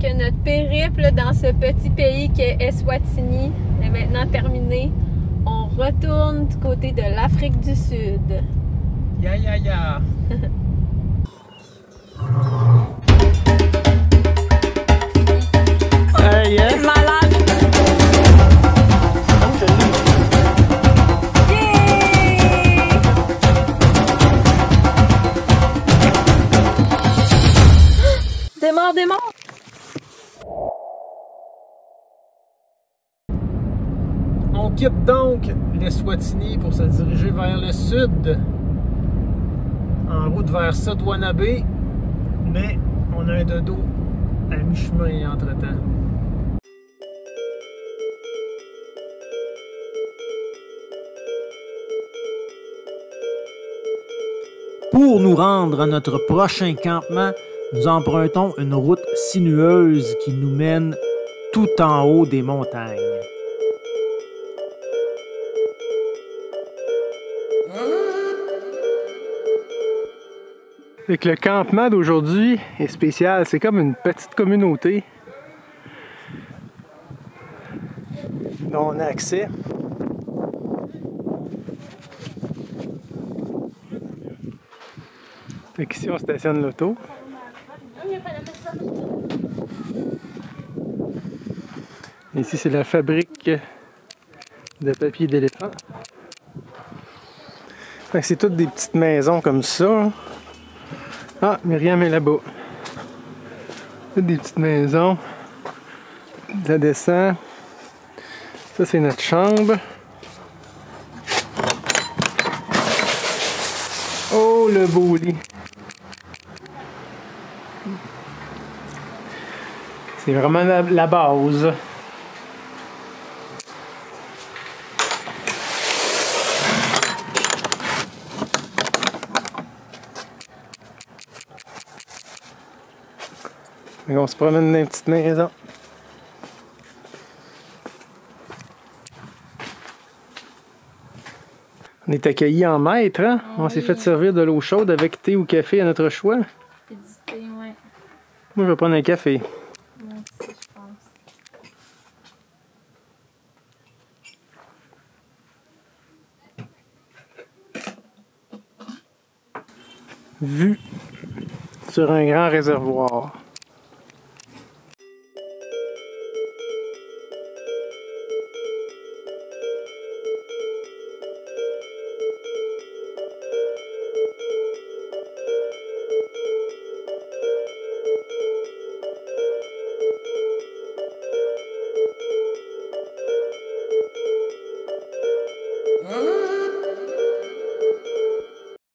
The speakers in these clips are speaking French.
Donc, notre périple dans ce petit pays qu'est Eswatini est maintenant terminé. On retourne du côté de l'Afrique du Sud. Ya ya ya! Hey, yeah. Malade! Yeah! Démarre, démarre! On quitte donc l'Eswatini pour se diriger vers le sud, en route vers Sotwanabé, mais on a un dodo à mi-chemin entre-temps. Pour nous rendre à notre prochain campement, nous empruntons une route sinueuse qui nous mène tout en haut des montagnes. Fait que le campement d'aujourd'hui est spécial, c'est comme une petite communauté dont on a accès. Fait qu'ici on stationne l'auto. Ici c'est la fabrique de papier d'éléphant. Fait que c'est toutes des petites maisons comme ça. Ah, Myriam est là-bas. Toutes des petites maisons. Ça descend. Ça, c'est notre chambre. Oh, le beau lit. C'est vraiment la base. On se promène dans une petite maison. On est accueillis en maître, hein? Ah, on s'est fait servir de l'eau chaude avec thé ou café à notre choix. C'est du thé, ouais. Moi, je vais prendre un café. Moi aussi, je pense. Vue sur un grand réservoir.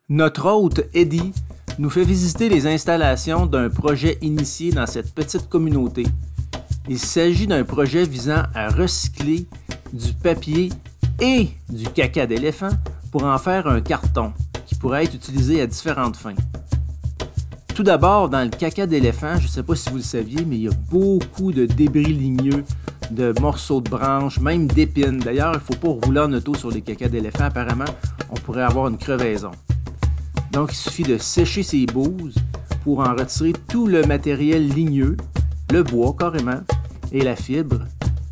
Notre hôte Eddie nous fait visiter les installations d'un projet initié dans cette petite communauté. Il s'agit d'un projet visant à recycler du papier et du caca d'éléphant pour en faire un carton qui pourrait être utilisé à différentes fins. Tout d'abord, dans le caca d'éléphant, je ne sais pas si vous le saviez, mais il y a beaucoup de débris ligneux, de morceaux de branches, même d'épines. D'ailleurs, il ne faut pas rouler en auto sur les caca d'éléphant. Apparemment, on pourrait avoir une crevaison. Donc, il suffit de sécher ces bouses pour en retirer tout le matériel ligneux, le bois carrément, et la fibre,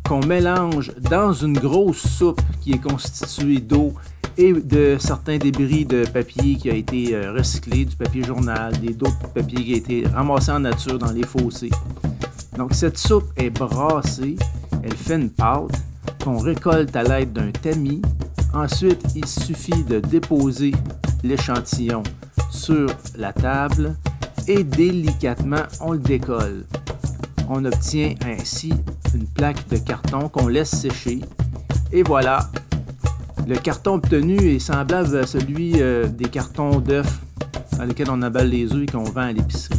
qu'on mélange dans une grosse soupe qui est constituée d'eau et de certains débris de papier qui a été recyclé, du papier journal, d'autres papiers qui a été ramassé en nature dans les fossés. Donc, cette soupe est brassée, elle fait une pâte qu'on récolte à l'aide d'un tamis. Ensuite, il suffit de déposer l'échantillon sur la table et délicatement, on le décolle. On obtient ainsi une plaque de carton qu'on laisse sécher. Et voilà, le carton obtenu est semblable à celui des cartons d'œufs dans lesquels on aballe les œufs et qu'on vend à l'épicerie.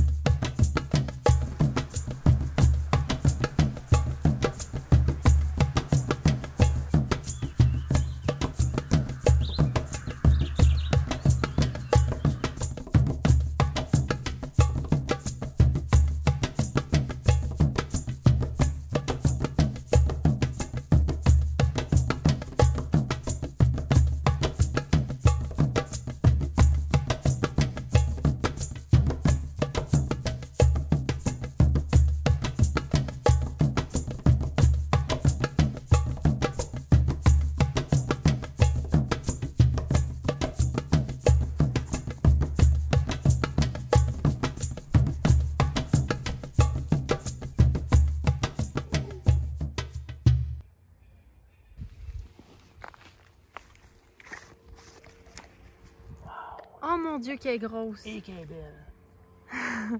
mon Dieu, qu'elle est grosse. Et qu'elle est belle.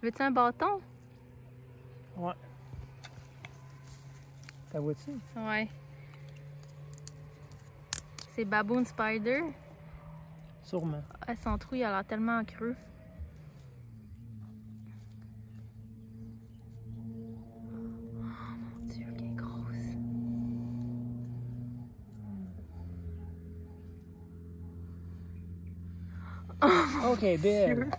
Veux-tu un bâton? Ouais. T'as vois-tu? Ouais. C'est Baboon Spider. Sûrement. Ah, son trou, il a l'air tellement creux. Oh mon Dieu, qu'elle est grosse. Ok, belle.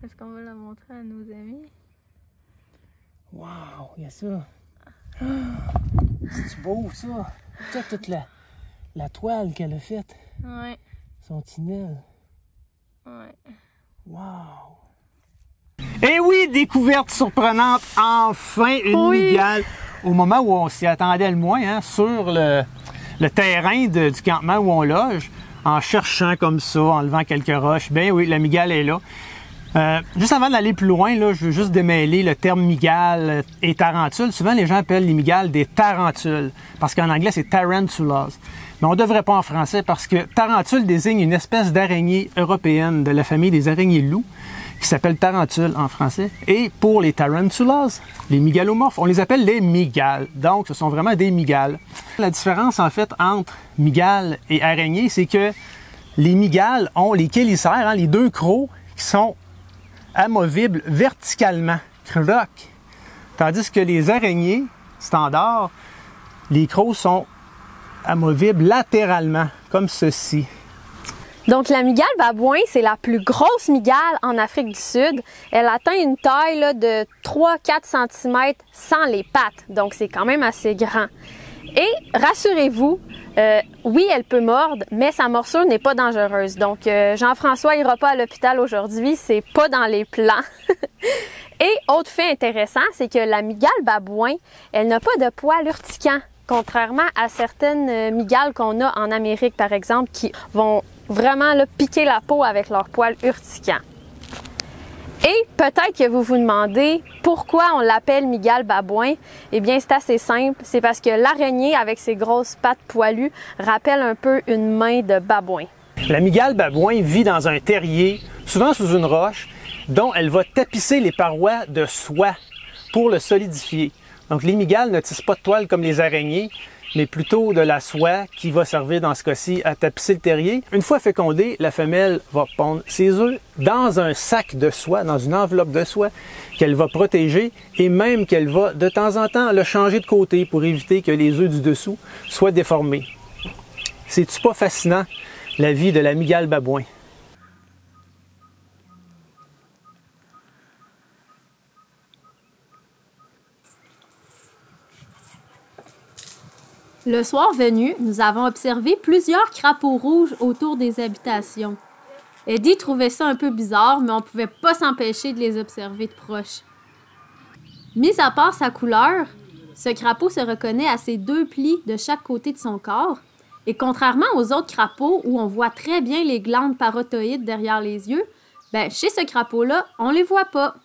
Est-ce qu'on va la montrer à nos amis? Wow, il y a ça. C'est beau, ça. Check toute la toile qu'elle a faite. Ouais. Son tunnel. Ouais. Wow. Et oui, découverte surprenante, enfin une mygale. Au moment où on s'y attendait le moins, hein, sur le terrain du campement où on loge, en cherchant comme ça, en levant quelques roches. Ben oui, la mygale est là. Juste avant d'aller plus loin, là, je veux juste démêler le terme mygale et tarentule. Souvent, les gens appellent les mygales des tarentules, parce qu'en anglais, c'est tarantulas. Mais on ne devrait pas en français, parce que tarentule désigne une espèce d'araignée européenne de la famille des araignées loups, qui s'appelle tarentule en français. Et pour les tarantulas, les mygalomorphes, on les appelle les mygales. Donc, ce sont vraiment des mygales. La différence, en fait, entre mygales et araignées, c'est que les mygales ont les chélicères, hein, les deux crocs, qui sont amovibles verticalement, croc. Tandis que les araignées standards, les crocs sont amovibles latéralement, comme ceci. Donc, la mygale babouin, c'est la plus grosse mygale en Afrique du Sud. Elle atteint une taille là, de 3-4 cm sans les pattes. Donc, c'est quand même assez grand. Et rassurez-vous, oui, elle peut mordre, mais sa morsure n'est pas dangereuse. Donc, Jean-François ira pas à l'hôpital aujourd'hui, c'est pas dans les plans. Et autre fait intéressant, c'est que la mygale babouin, elle n'a pas de poils urticants, contrairement à certaines mygales qu'on a en Amérique, par exemple, qui vont vraiment là, piquer la peau avec leurs poils urticants. Et peut-être que vous vous demandez pourquoi on l'appelle mygale babouin. Eh bien, c'est assez simple. C'est parce que l'araignée, avec ses grosses pattes poilues, rappelle un peu une main de babouin. La mygale babouin vit dans un terrier, souvent sous une roche, dont elle va tapisser les parois de soie pour le solidifier. Donc, les mygales ne tissent pas de toile comme les araignées, mais plutôt de la soie qui va servir dans ce cas-ci à tapisser le terrier. Une fois fécondée, la femelle va pondre ses œufs dans un sac de soie, dans une enveloppe de soie qu'elle va protéger et même qu'elle va de temps en temps le changer de côté pour éviter que les œufs du dessous soient déformés. C'est-tu pas fascinant, la vie de la mygale babouin? Le soir venu, nous avons observé plusieurs crapauds rouges autour des habitations. Eddie trouvait ça un peu bizarre, mais on ne pouvait pas s'empêcher de les observer de proche. Mis à part sa couleur, ce crapaud se reconnaît à ses deux plis de chaque côté de son corps, et contrairement aux autres crapauds où on voit très bien les glandes parotoïdes derrière les yeux, chez ce crapaud-là, on ne les voit pas.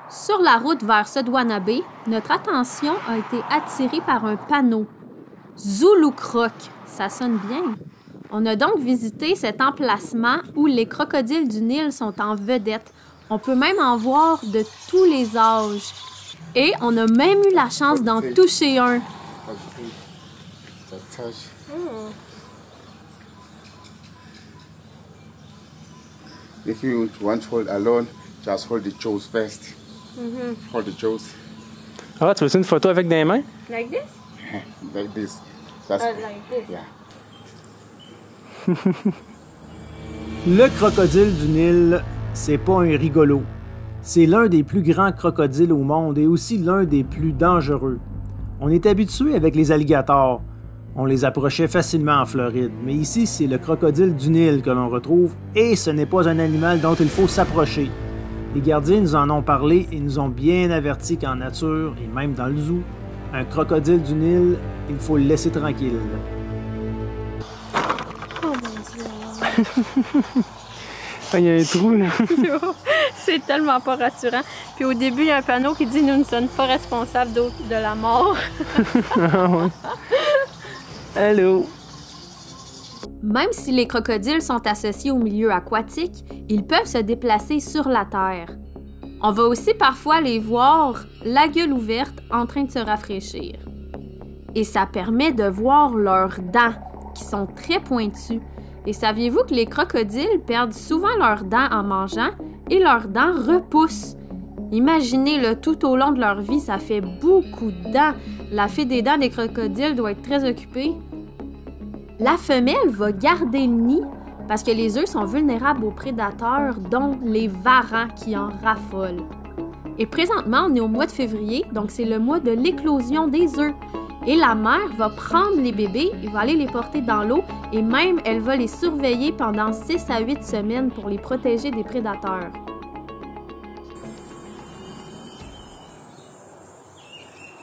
Sur la route vers Sodwanabé, notre attention a été attirée par un panneau. Zulu Croc, ça sonne bien. On a donc visité cet emplacement où les crocodiles du Nil sont en vedette. On peut même en voir de tous les âges. Et on a même eu la chance d'en toucher un. If you want to hold alone, just hold the jaws first. Hold the jaws. Ah, tu veux une photo avec des mains? Like this? Like this. That's Like this. yeah. Le crocodile du Nil, c'est pas un rigolo. C'est l'un des plus grands crocodiles au monde et aussi l'un des plus dangereux. On est habitué avec les alligators. On les approchait facilement en Floride, mais ici, c'est le crocodile du Nil que l'on retrouve et ce n'est pas un animal dont il faut s'approcher. Les gardiens nous en ont parlé et nous ont bien avertis qu'en nature, et même dans le zoo, un crocodile du Nil, il faut le laisser tranquille. Oh mon Dieu! Il y a un trou, là. C'est tellement pas rassurant. Puis au début, il y a un panneau qui dit « Nous ne sommes pas responsables de la mort. » Ah ouais. Allô? Même si les crocodiles sont associés au milieu aquatique, ils peuvent se déplacer sur la terre. On va aussi parfois les voir la gueule ouverte en train de se rafraîchir. Et ça permet de voir leurs dents, qui sont très pointues. Et saviez-vous que les crocodiles perdent souvent leurs dents en mangeant et leurs dents repoussent? Imaginez-le, tout au long de leur vie, ça fait beaucoup de dents. La fée des dents des crocodiles doit être très occupée. La femelle va garder le nid parce que les œufs sont vulnérables aux prédateurs, dont les varans qui en raffolent. Et présentement, on est au mois de février, donc c'est le mois de l'éclosion des œufs. Et la mère va prendre les bébés et va aller les porter dans l'eau et même elle va les surveiller pendant 6 à 8 semaines pour les protéger des prédateurs.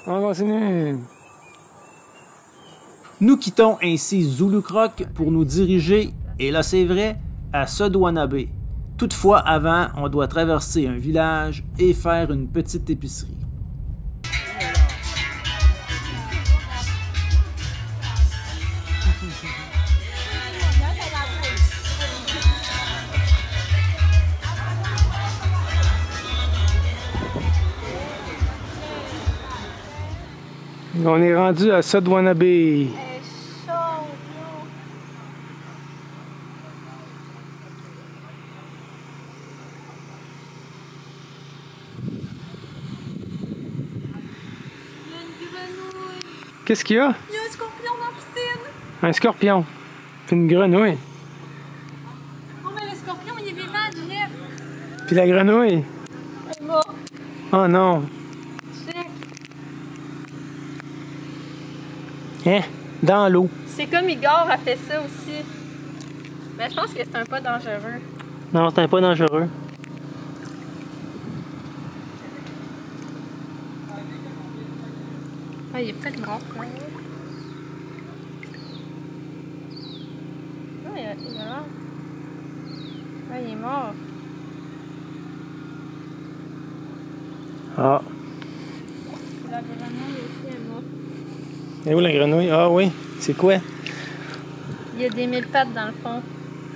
On continue. Nous quittons ainsi Zulu Croc pour nous diriger, et là c'est vrai, à Sodwana-Bay. Toutefois, avant, on doit traverser un village et faire une petite épicerie. On est rendu à Sodwana-Bay. Qu'est-ce qu'il y a? Il y a un scorpion dans la piscine! Un scorpion. Puis une grenouille. Oh, mais le scorpion, il est vivant, Jeff! Puis la grenouille. Elle est morte. Oh non. Check. Hein? Dans l'eau. C'est comme Igor a fait ça aussi. Mais je pense que c'est un pas dangereux. Non, c'est pas dangereux. Ah, il est peut-être mort. Quand même. Ah, il est mort. Ah, il est mort. Ah. La grenouille aussi est morte. Et où la grenouille? Ah oui. C'est quoi? Il y a des 1000 pattes dans le fond.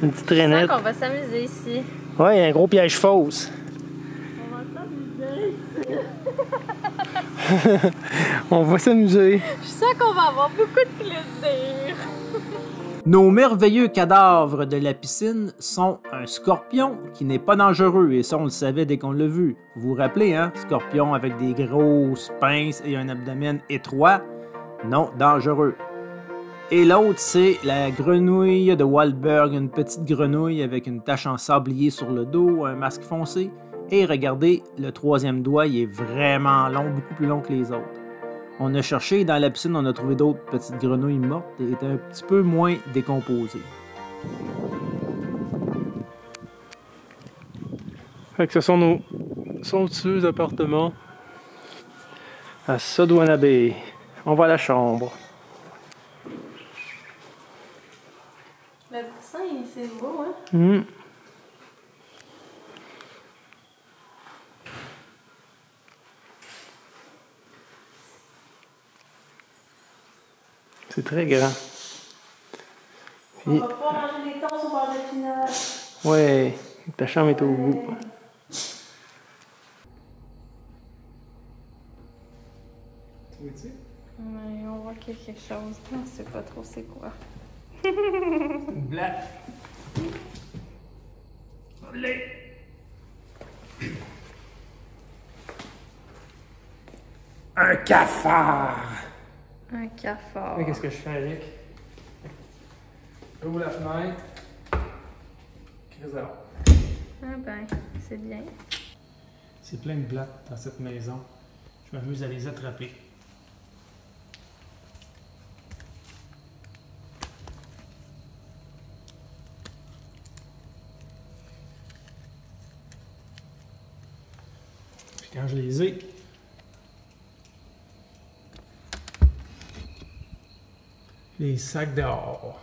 Une petite Je rainette. sens qu'on va s'amuser ici. Ouais, il y a un gros piège fausse. On va s'amuser ici. On va s'amuser. Je sens qu'on va avoir beaucoup de plaisir. Nos merveilleux cadavres de la piscine sont un scorpion qui n'est pas dangereux, et ça on le savait dès qu'on l'a vu. Vous vous rappelez, hein? Scorpion avec des grosses pinces et un abdomen étroit. Non, dangereux. Et l'autre, c'est la grenouille de Wahlberg, une petite grenouille avec une tache en sablier sur le dos, un masque foncé. Et regardez, le troisième doigt, il est vraiment long, beaucoup plus long que les autres. On a cherché, dans la piscine, on a trouvé d'autres petites grenouilles mortes et étaient un petit peu moins décomposées. Fait que ce sont nos somptueux appartements à Sodwana-Bay. On va à la chambre. Le coussin, c'est beau, hein? C'est très grand. On va pouvoir manger des toasts au bord de pinot. Ouais, ta chambre est au bout. Ouais, on voit qu'il y a quelque chose. On ne sait pas trop c'est quoi. Une blague. Un cafard! Un cafard. Qu'est-ce que je fais avec? J'ouvre la fenêtre. Trésor. Ah ben, c'est bien. C'est plein de blattes dans cette maison. Je m'amuse à les attraper. Puis quand je les ai, les sacs dehors.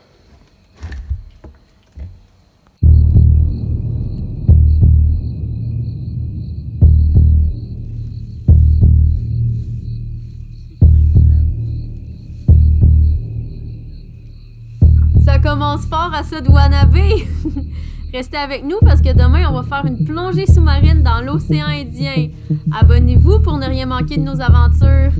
commence fort à Sodwana Bay. Restez avec nous parce que demain, on va faire une plongée sous-marine dans l'océan Indien. Abonnez-vous pour ne rien manquer de nos aventures.